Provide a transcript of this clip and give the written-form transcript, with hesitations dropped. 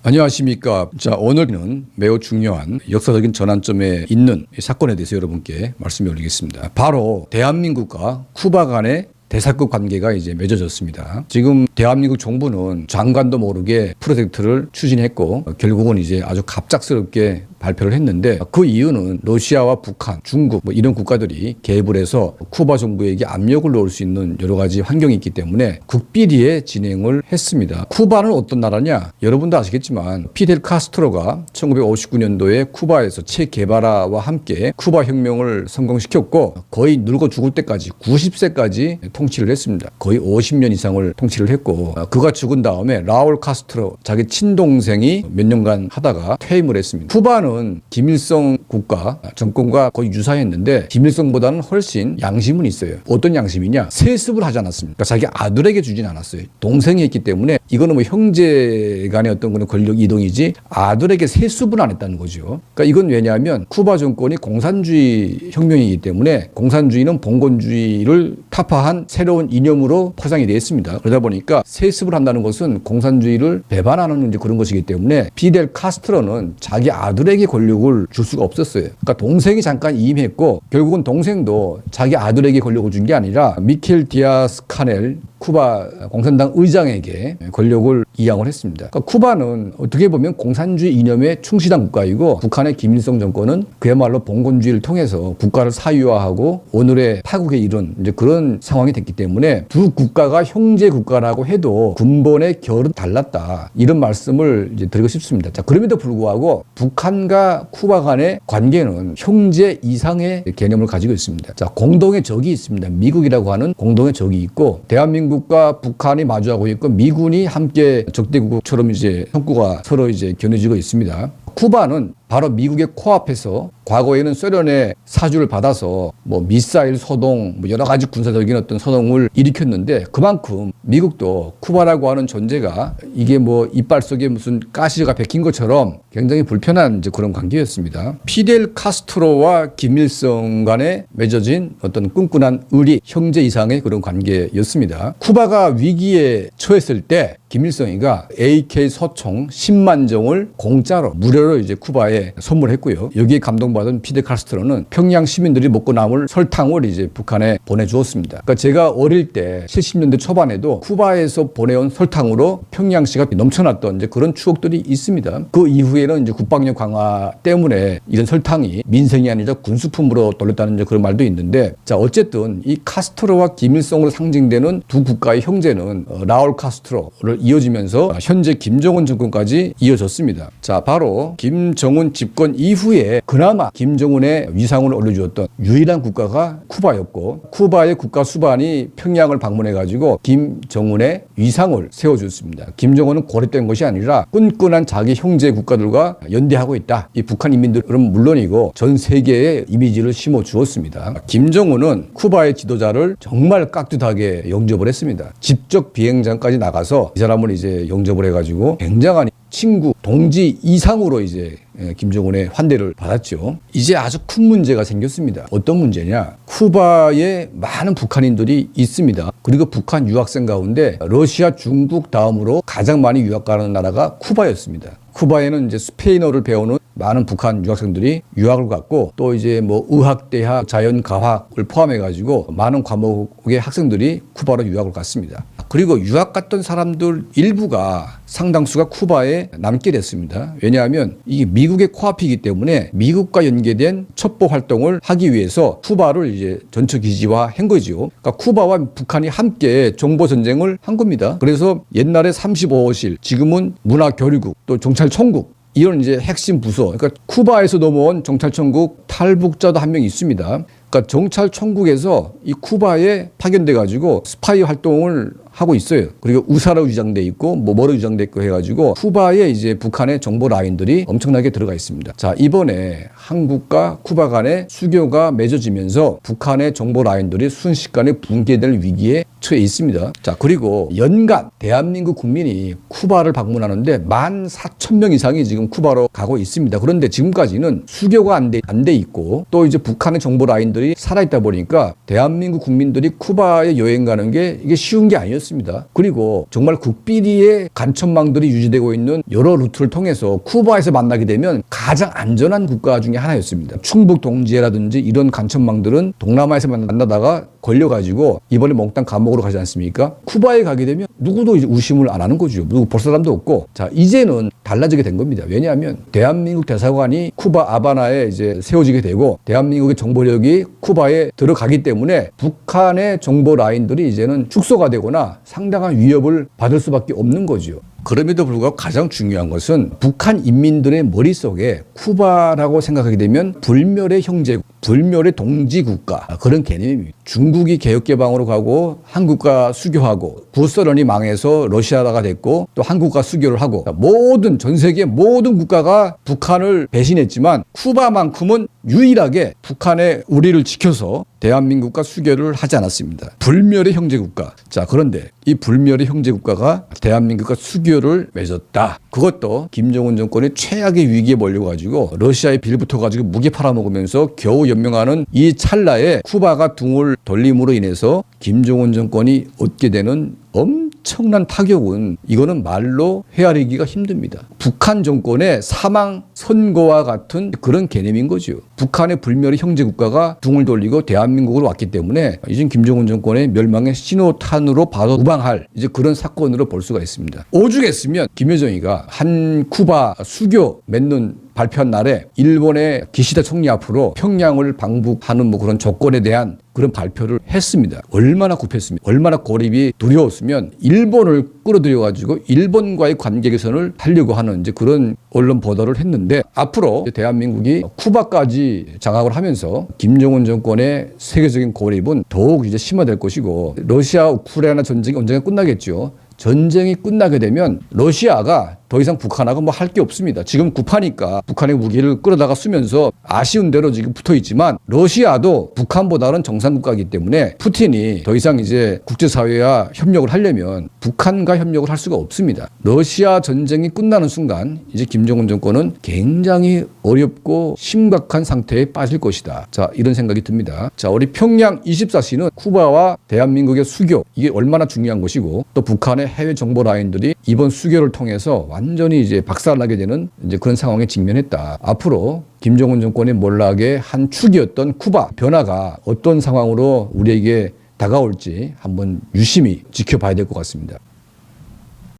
안녕하십니까. 자, 오늘은 매우 중요한 역사적인 전환점에 있는 이 사건에 대해서 여러분께 말씀을 올리겠습니다. 바로 대한민국과 쿠바 간의 대사급 관계가 이제 맺어졌습니다. 지금 대한민국 정부는 장관도 모르게 프로젝트를 추진했고 결국은 이제 아주 갑작스럽게 발표를 했는데 그 이유는 러시아와 북한, 중국 이런 국가들이 개입을 해서 쿠바 정부에게 압력을 넣을 수 있는 여러 가지 환경이 있기 때문에 극비리에 진행을 했습니다. 쿠바는 어떤 나라냐? 여러분도 아시겠지만 피델 카스트로가 1959년도에 쿠바에서 체 게바라와 함께 쿠바 혁명을 성공시켰고 거의 늙어 죽을 때까지 90세까지 통치를 했습니다. 거의 50년 이상을 통치를 했고 그가 죽은 다음에 라울 카스트로 자기 친동생이 몇 년간 하다가 퇴임을 했습니다. 쿠바는 김일성 국가 정권과 거의 유사했는데 김일성보다는 훨씬 양심은 있어요. 어떤 양심이냐? 세습을 하지 않았습니다. 그러니까 자기 아들에게 주진 않았어요. 동생이 했기 때문에 이거는 뭐 형제 간의 어떤 그런 권력 이동이지 아들에게 세습은 안 했다는 거죠. 그러니까 이건 왜냐하면 쿠바 정권이 공산주의 혁명이기 때문에 공산주의는 봉건주의를 타파한 새로운 이념으로 포장이 되어 있습니다. 그러다 보니까 세습을 한다는 것은 공산주의를 배반하는 이제 그런 것이기 때문에 피델 카스트로는 자기 아들에게 권력을 줄 수가 없었어요. 그러니까 동생이 잠깐 이임했고 결국은 동생도 자기 아들에게 권력을 준 게 아니라 미켈 디아스 카넬 쿠바 공산당 의장에게 권력을 이양을 했습니다. 그러니까 쿠바는 어떻게 보면 공산주의 이념에 충실한 국가이고 북한의 김일성 정권은 그야말로 봉건주의를 통해서 국가를 사유화하고 오늘의 파국에 이른 이제 그런 상황이 됐기 때문에 두 국가가 형제 국가라고 해도 근본의 결은 달랐다. 이런 말씀을 이제 드리고 싶습니다. 자, 그럼에도 불구하고 북한과 쿠바 간의 관계는 형제 이상의 개념을 가지고 있습니다. 자, 공동의 적이 있습니다. 미국이라고 하는 공동의 적이 있고 대한민국과 북한이 마주하고 있고 미군이 함께 적대국처럼 이제 형구가 서로 이제 겨눠지고 있습니다. 쿠바는 바로 미국의 코앞에서 과거에는 소련의 사주를 받아서 뭐 미사일 소동, 여러 가지 군사적인 어떤 소동을 일으켰는데 그만큼 미국도 쿠바라고 하는 존재가 이게 뭐 이빨 속에 무슨 가시가 박힌 것처럼 굉장히 불편한 이제 그런 관계였습니다. 피델 카스트로와 김일성 간에 맺어진 어떤 끈끈한 의리, 형제 이상의 그런 관계였습니다. 쿠바가 위기에 처했을 때 김일성이가 AK 소총 10만 정을 공짜로 무료로 이제 쿠바에 선물했고요. 여기에 감동받은 피델 카스트로는 평양 시민들이 먹고 남을 설탕을 이제 북한에 보내주었습니다. 그러니까 제가 어릴 때 70년대 초반에도 쿠바에서 보내온 설탕으로 평양시가 넘쳐났던 이제 그런 추억들이 있습니다. 그 이후에는 이제 국방력 강화 때문에 이런 설탕이 민생이 아니라 군수품으로 돌렸다는 이제 그런 말도 있는데 자, 어쨌든 이 카스트로와 김일성으로 상징되는 두 국가의 형제는 라울 카스트로를 이어지면서 현재 김정은 정권까지 이어졌습니다. 자, 바로 김정은 집권 이후에 그나마 김정은의 위상을 올려주었던 유일한 국가가 쿠바였고 쿠바의 국가 수반이 평양을 방문해가지고 김정은의 위상을 세워줬습니다. 김정은은 고립된 것이 아니라 끈끈한 자기 형제 국가들과 연대하고 있다. 이 북한 인민들은 물론이고 전 세계에 이미지를 심어주었습니다. 김정은은 쿠바의 지도자를 정말 깍듯하게 영접을 했습니다. 직접 비행장까지 나가서 이 사람을 이제 영접을 해가지고 굉장한 친구, 동지 이상으로 이제 김정은의 환대를 받았죠. 이제 아주 큰 문제가 생겼습니다. 어떤 문제냐? 쿠바에 많은 북한인들이 있습니다. 그리고 북한 유학생 가운데 러시아, 중국 다음으로 가장 많이 유학 가는 나라가 쿠바였습니다. 쿠바에는 이제 스페인어를 배우는 많은 북한 유학생들이 유학을 갔고 또 이제 뭐 의학대학, 자연과학을 포함해가지고 많은 과목의 학생들이 쿠바로 유학을 갔습니다. 그리고 유학 갔던 사람들 일부가 상당수가 쿠바에 남게 됐습니다. 왜냐하면 이게 미국의 코앞이기 때문에 미국과 연계된 첩보 활동을 하기 위해서 쿠바를 이제 전초 기지화한 거죠. 그러니까 쿠바와 북한이 함께 정보 전쟁을 한 겁니다. 그래서 옛날에 35호실, 지금은 문화교류국, 또 정찰총국 이런 이제 핵심 부서, 그러니까 쿠바에서 넘어온 정찰총국 탈북자도 한 명 있습니다. 그러니까 정찰총국에서 이 쿠바에 파견돼 가지고 스파이 활동을 하고 있어요. 그리고 우사로 위장돼 있고 뭐로 위장돼 있고 해가지고 쿠바에 이제 북한의 정보 라인들이 엄청나게 들어가 있습니다. 자, 이번에 한국과 쿠바 간의 수교가 맺어지면서 북한의 정보 라인들이 순식간에 붕괴될 위기에 처해 있습니다. 자, 그리고 연간 대한민국 국민이 쿠바를 방문하는데 14,000명 이상이 지금 쿠바로 가고 있습니다. 그런데 지금까지는 수교가 안 돼 있고 또 이제 북한의 정보 라인들이 살아있다 보니까 대한민국 국민들이 쿠바에 여행 가는 게 이게 쉬운 게 아니었어요. 없습니다. 그리고 정말 극비리의 간첩망들이 유지되고 있는 여러 루트를 통해서 쿠바에서 만나게 되면 가장 안전한 국가 중에 하나였습니다. 충북 동지해라든지 이런 간첩망들은 동남아에서 만나다가 걸려가지고 이번에 몽땅 감옥으로 가지 않습니까? 쿠바에 가게 되면 누구도 이제 의심을 안 하는 거죠. 누구 볼 사람도 없고. 자, 이제는 달라지게 된 겁니다. 왜냐하면 대한민국 대사관이 쿠바 아바나에 이제 세워지게 되고 대한민국의 정보력이 쿠바에 들어가기 때문에 북한의 정보 라인들이 이제는 축소가 되거나 상당한 위협을 받을 수밖에 없는 거죠. 그럼에도 불구하고 가장 중요한 것은 북한 인민들의 머릿속에 쿠바라고 생각하게 되면 불멸의 형제, 불멸의 동지국가 그런 개념입니다. 중국이 개혁개방으로 가고 한국과 수교하고 구소련이 망해서 러시아가 됐고 또 한국과 수교를 하고 모든 전 세계 모든 국가가 북한을 배신했지만 쿠바만큼은 유일하게 북한의 우리를 지켜서 대한민국과 수교를 하지 않았습니다. 불멸의 형제국가. 자, 그런데 이 불멸의 형제국가가 대한민국과 수교를 맺었다. 그것도 김정은 정권이 최악의 위기에 몰려가지고 러시아에 빌붙어가지고 무기 팔아먹으면서 겨우 연명하는 이 찰나에 쿠바가 등을 돌림으로 인해서 김정은 정권이 얻게 되는 엄청난 타격은 이거는 말로 헤아리기가 힘듭니다. 북한 정권의 사망 선고와 같은 그런 개념인 거죠. 북한의 불멸의 형제국가가 등을 돌리고 대한민국으로 왔기 때문에 이젠 김정은 정권의 멸망의 신호탄으로 바로 무방할 이제 그런 사건으로 볼 수가 있습니다. 오죽했으면 김여정이가 한 쿠바 수교 맺는 발표한 날에 일본의 기시다 총리 앞으로 평양을 방북하는 뭐 그런 조건에 대한 그런 발표를 했습니다. 얼마나 급했습니까? 얼마나 고립이 두려웠으면 일본을 끌어들여가지고 일본과의 관계 개선을 하려고 하는 이제 그런 언론 보도를 했는데 앞으로 대한민국이 쿠바까지 장악을 하면서 김정은 정권의 세계적인 고립은 더욱 이제 심화될 것이고 러시아 우크라이나 전쟁이 언젠가 끝나겠죠. 전쟁이 끝나게 되면 러시아가 더 이상 북한하고 뭐 할 게 없습니다. 지금 급하니까 북한의 무기를 끌어다가 쓰면서 아쉬운 대로 지금 붙어 있지만 러시아도 북한보다는 정상국가이기 때문에 푸틴이 더 이상 이제 국제사회와 협력을 하려면 북한과 협력을 할 수가 없습니다. 러시아 전쟁이 끝나는 순간 이제 김정은 정권은 굉장히 어렵고 심각한 상태에 빠질 것이다. 자, 이런 생각이 듭니다. 자, 우리 평양 24시는 쿠바와 대한민국의 수교 이게 얼마나 중요한 것이고 또 북한의 해외 정보 라인들이 이번 수교를 통해서 완전히 이제 박살나게 되는 이제 그런 상황에 직면했다. 앞으로 김정은 정권의 몰락의 한 축이었던 쿠바 변화가 어떤 상황으로 우리에게 다가올지 한번 유심히 지켜봐야 될 것 같습니다.